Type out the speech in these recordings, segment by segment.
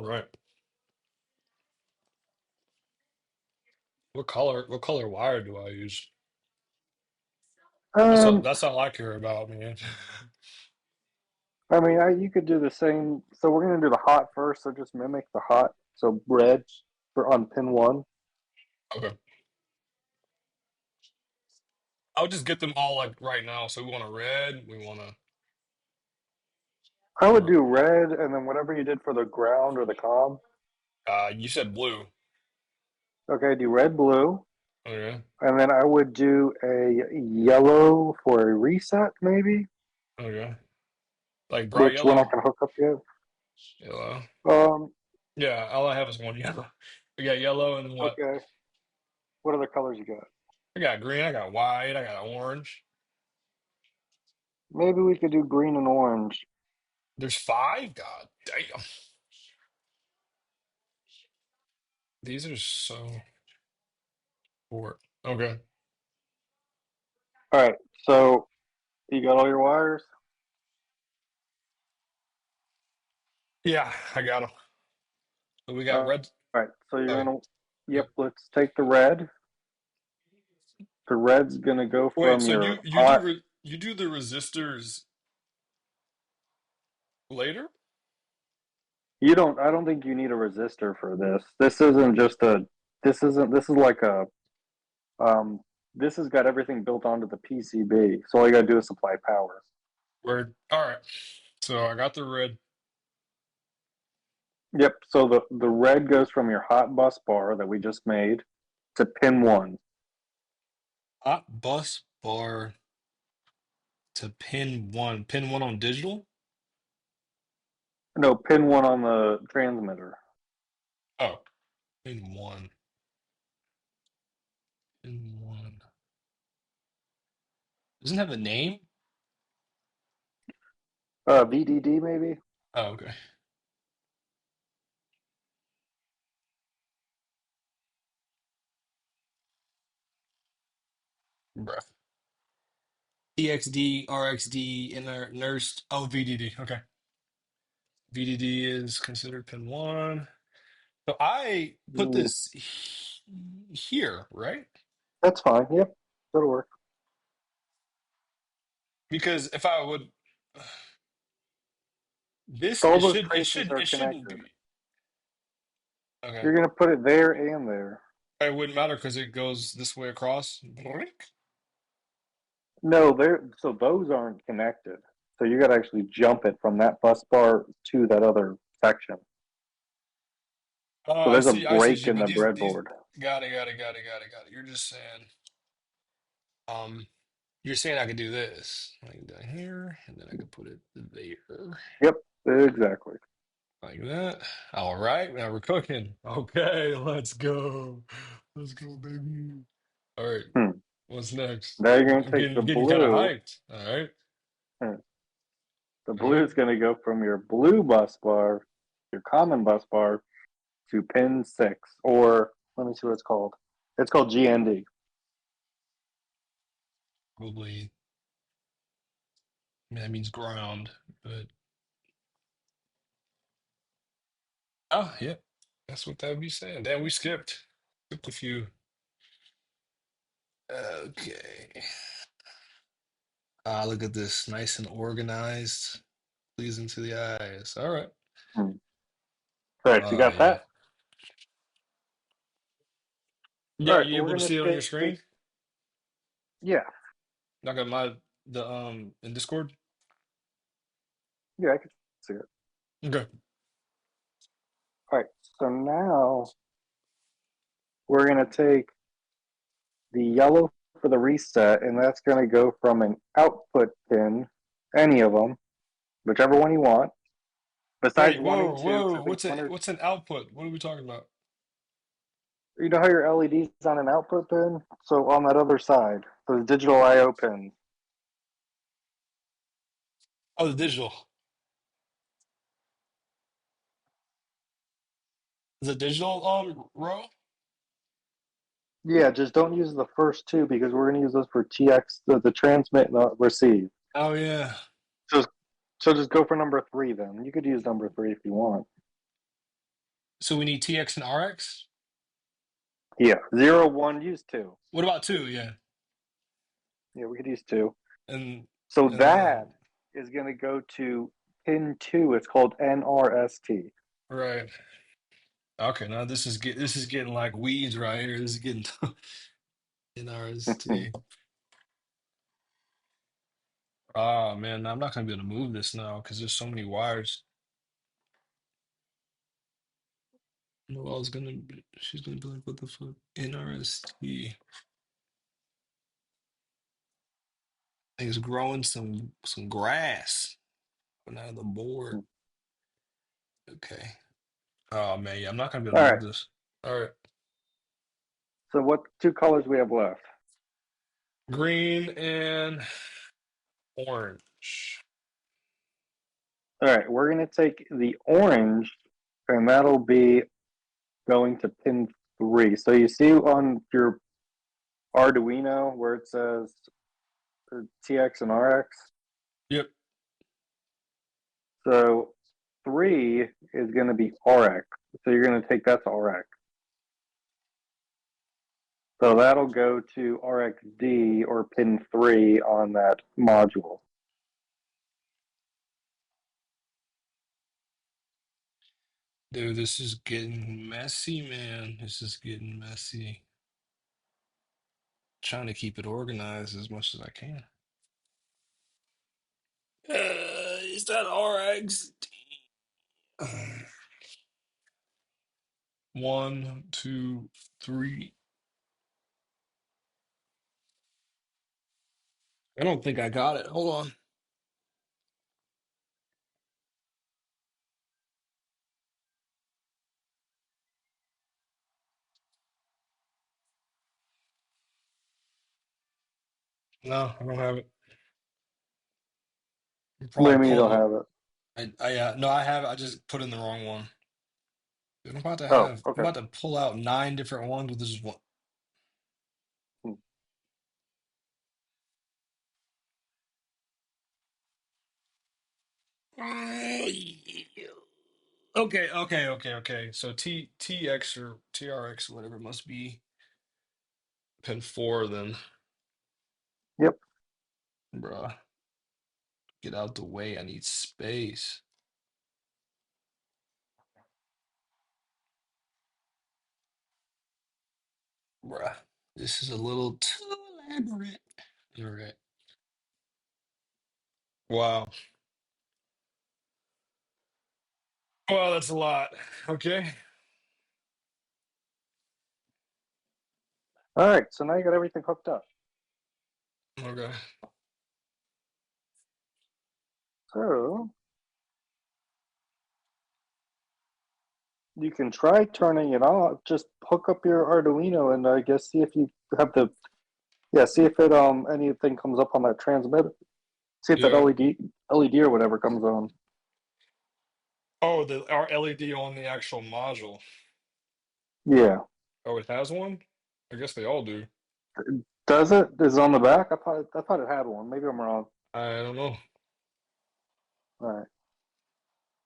All right. What color wire do I use? Um, That's all I care about, man. I mean, you could do the same. So we're gonna do the hot first. So just mimic the hot. So red for on pin one. Okay. I'll just get them all like right now. So we want a red. We want a. I would do red, and then whatever you did for the ground or the comm. You said blue. Okay, do red, blue, Okay. and then I would do a yellow for a reset, maybe, Okay. Like bright which we're not yellow. gonna hook up yet. Yellow. Um, Yeah. All I have is one yellow. We got yellow and what? okay. What other colors you got? I got green. I got white. I got orange. Maybe we could do green and orange. There's five. God damn. These are so short. Okay. All right. So you got all your wires. Yeah, I got them. So we got All red. right. So you're Oh, gonna. yeah. Yep. Let's take the red. The red's gonna go Wait. from So you your you do hot. you do the resistors later? You don't. I don't think you need a resistor for this. This isn't just a. This isn't. This is like a. Um. This has got everything built onto the PCB. So all you gotta do is supply power. Word. All right. So I got the red. Yep. So the red goes from your hot bus bar that we just made to pin one. Hot bus bar to pin one. Pin one on digital? No, pin one on the transmitter. Oh, pin one. Pin one. Doesn't it have a name? VDD maybe. Oh, okay. Bruh. EXD, RXD, inner nursed. Oh, VDD. Okay. VDD is considered pin one. So I put Mm, this here, right? that's fine. Yep, that'll work. Because if I would, this All it those should it traces should are it shouldn't connected. be okay. You're gonna put it there and there. It wouldn't matter because it goes this way across. Blink. No, there. So those aren't connected. So you got to actually jump it from that bus bar to that other section. Oh, So I there's a see. I break see. in But the these breadboard. got it. You're just saying, um, you're saying I could do this, like down here, and then I could put it there, Yep, exactly. like that. All right, now we're cooking. Okay, let's go. Let's go, baby. All right, Hmm. what's next? Now you're I'm, gonna I'm take getting the I'm getting kind of blue. hyped. All right, Hmm. The all blue right. is gonna go from your blue bus bar, your common bus bar, to pin six, or let me see what it's called. It's called GND. Probably. I mean, that means ground, but oh yeah, that's what that would be saying. Damn, we skipped a few. Okay. Ah, look at this, nice and organized, pleasing to the eyes. All right. Hmm. All right, so you got Yeah. that. All Yeah, right, you we're able to gonna see it on your take. screen? Yeah, Not got my the in Discord. yeah, I can see it. Okay. All right, so now we're gonna take the yellow for the reset, and that's gonna go from an output pin, any of them, whichever one you want, besides Wait, one whoa, and two, because whoa. I think one or What's an output? What are we talking about? you know how your LED's on an output pin, so on that other side, those digital I/O pins. Oh, the digital. The digital row? Yeah, just don't use the first two because we're gonna use those for TX, the transmit and the receive. Oh yeah. So, so just go for number three then. You could use number three if you want. So we need TX and RX. Yeah, 0, 1, use 2. What about two? Yeah, Yeah, we could use 2. and So and that then is going to go to pin 2. It's called NRST. right. Okay, now this is getting like weeds right here. This is getting in RST. Oh man, I'm not gonna be able to move this now because there's so many wires. Noelle's gonna be, she's gonna be like, what the fuck? NRST. He's growing some grass coming out of the board. Okay. Oh man, yeah, I'm not gonna be able All to right. move this. All right. So what two colors we have left? Green and orange. All right, we're going to take the orange, and that'll be going to pin 3. So you see on your Arduino where it says TX and RX. Yep. So 3 is going to be RX. So you're going to take that to RX. So that'll go to RXD or pin 3 on that module. Dude, this is getting messy, man. This is getting messy. Trying to keep it organized as much as I can. Is that RX? One, two, three. I don't think I got it. Hold on. No, I don't have it. I'm What do probably you mean you don't pulling. have it? No, I have it. I just put in the wrong one. Dude, Oh, I'm okay. about to pull out 9 different ones with this one. Hmm. Okay. So TX or TRX or whatever must be pin 4 then. Yep. Bruh, get out the way. I need space. Bruh, this is a little too elaborate. All right. Wow. Well, that's a lot. Okay. All right, so now you got everything hooked up. Okay. So you can try turning it off. Just hook up your Arduino and I guess see if you have the see if it anything comes up on that transmitter. See if that Yeah. LED or whatever comes on. Oh, our LED on the actual module. Yeah. Oh, it has one? I guess they all do. Does it? Is it on the back? I thought it had one. Maybe I'm wrong. I don't know. All right.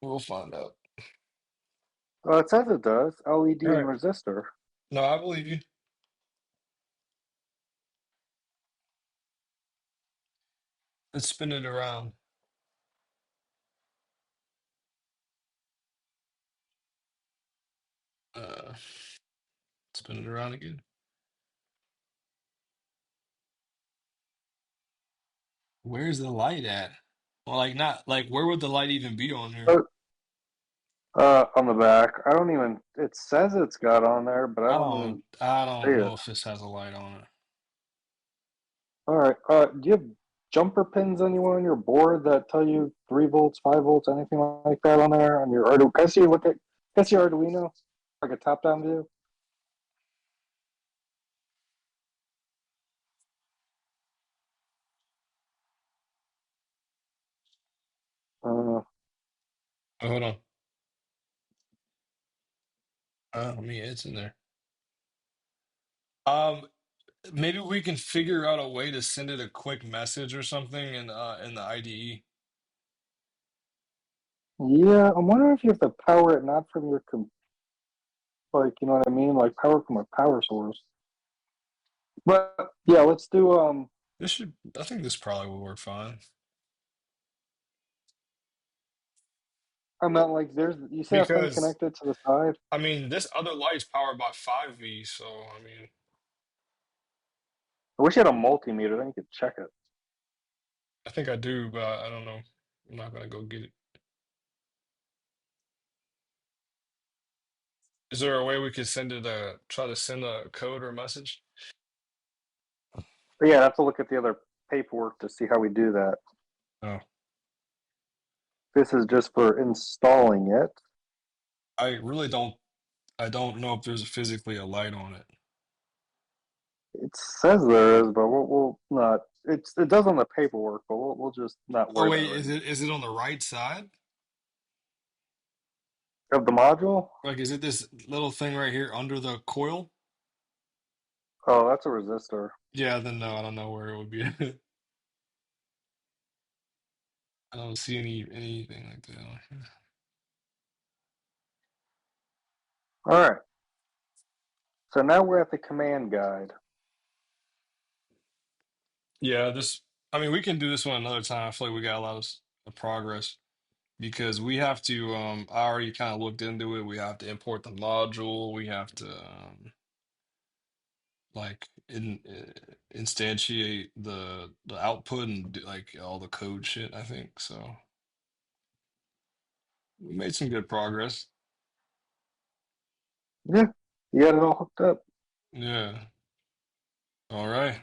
We'll find out. It says it does. LED All and right. resistor. No, I believe you. Let's spin it around. Uh, spin it around again. Where's the light at? Well, like not like where would the light even be on here? Oh, on the back. I don't even. It says it's got on there, but I don't even I see don't it. know if this has a light on it. All right. Do you have jumper pins anywhere on your board that tell you 3 volts, 5 volts, anything like that on there on your Arduino? Can I see you look at? Can I see your Arduino? Like a top-down view. Uh, Oh, hold on. I mean, it's in there. Um, maybe we can figure out a way to send it a quick message or something in the IDE. yeah, I'm wondering if you have to power it not from your computer. like, you know what I mean? Like power from a power source. But yeah, let's do This should, I think this probably will work fine. I meant like there's you see that thing Because, connected to the side? I mean, this other light's powered by 5V, so, I mean, I wish you had a multimeter, then you could check it. I think I do, but I don't know. I'm not gonna go get it. Is there a way we could send it try to send a code or a message? But yeah, I have to look at the other paperwork to see how we do that. Oh, This is just for installing it. I really I don't know if there's physically a light on it. It says there is, but we'll not. It does on the paperwork, but we'll just not Oh worry about wait, it right now. is it on the right side? Of the module? Like, is it this little thing right here under the coil? Oh, that's a resistor. Yeah, then no, I don't know where it would be. I don't see anything like that. All right. So now we're at the command guide. Yeah, this. I mean, we can do this one another time. I feel like we got a lot of progress because we have to. I already kind of looked into it. We have to import the module. We have to like instantiate the output and do, like all the code shit. I think so. We made some good progress. Yeah, you got it all hooked up. Yeah. All right.